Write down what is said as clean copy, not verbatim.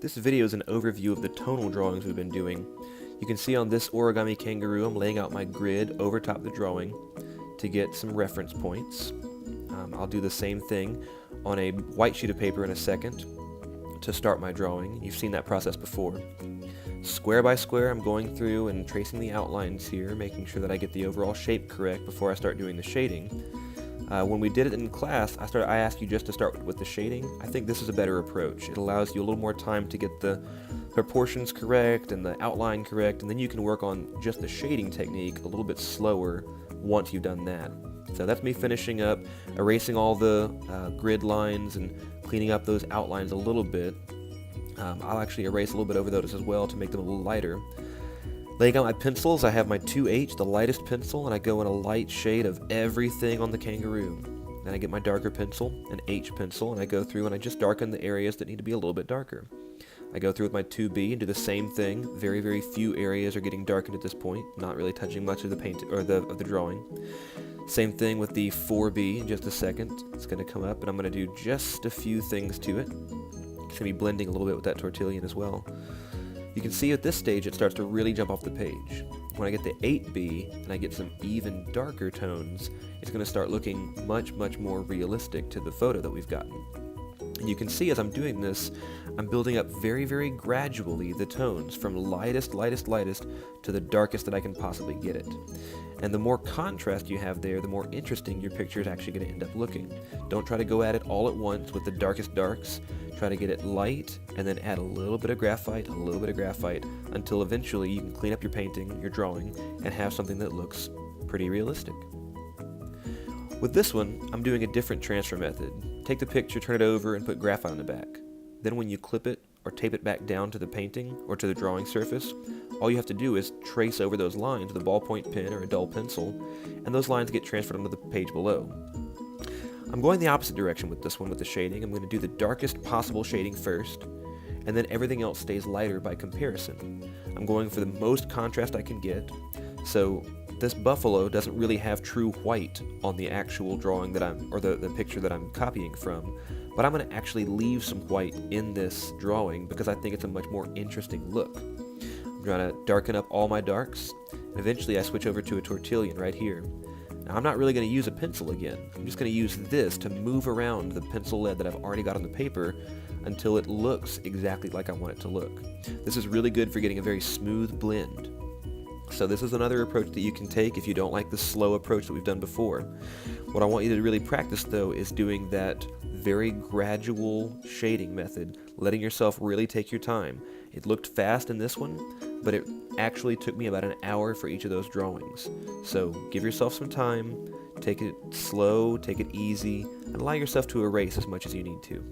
This video is an overview of the tonal drawings we've been doing. You can see on this origami kangaroo I'm laying out my grid over top the drawing to get some reference points. I'll do the same thing on a white sheet of paper in a second to start my drawing. You've seen that process before. Square by square I'm going through and tracing the outlines here, making sure that I get the overall shape correct before I start doing the shading. When we did it in class, I asked you just to start with the shading. I think this is a better approach. It allows you a little more time to get the proportions correct and the outline correct, and then you can work on just the shading technique a little bit slower once you've done that. So that's me finishing up, erasing all the grid lines and cleaning up those outlines a little bit. I'll actually erase a little bit over those as well to make them a little lighter. Laying out my pencils, I have my 2H, the lightest pencil, and I go in a light shade of everything on the kangaroo. Then I get my darker pencil, an H pencil, and I go through and I just darken the areas that need to be a little bit darker. I go through with my 2B and do the same thing. Very, very few areas are getting darkened at this point, not really touching much of the paint or of the drawing. Same thing with the 4B in just a second. It's going to come up and I'm going to do just a few things to it. It's going to be blending a little bit with that tortillon as well. You can see at this stage it starts to really jump off the page. When I get the 8B and I get some even darker tones, it's going to start looking much, much more realistic to the photo that we've gotten. And you can see as I'm doing this, I'm building up very, very gradually the tones from lightest, lightest, lightest to the darkest that I can possibly get it. And the more contrast you have there, the more interesting your picture is actually going to end up looking. Don't try to go at it all at once with the darkest darks. Try to get it light and then add a little bit of graphite, until eventually you can clean up your painting, your drawing, and have something that looks pretty realistic. With this one, I'm doing a different transfer method. Take the picture, turn it over, and put graphite on the back. Then when you clip it or tape it back down to the painting or to the drawing surface, all you have to do is trace over those lines with a ballpoint pen or a dull pencil, and those lines get transferred onto the page below. I'm going the opposite direction with this one with the shading. I'm going to do the darkest possible shading first, and then everything else stays lighter by comparison. I'm going for the most contrast I can get, so this buffalo doesn't really have true white on the actual drawing that the picture that I'm copying from, but I'm going to actually leave some white in this drawing because I think it's a much more interesting look. I'm trying to darken up all my darks, and eventually I switch over to a tortillon right here. Now I'm not really going to use a pencil again. I'm just going to use this to move around the pencil lead that I've already got on the paper until it looks exactly like I want it to look. This is really good for getting a very smooth blend. So this is another approach that you can take if you don't like the slow approach that we've done before. What I want you to really practice though is doing that very gradual shading method, letting yourself really take your time. It looked fast in this one, but it actually took me about an hour for each of those drawings. So give yourself some time, take it slow, take it easy, and allow yourself to erase as much as you need to.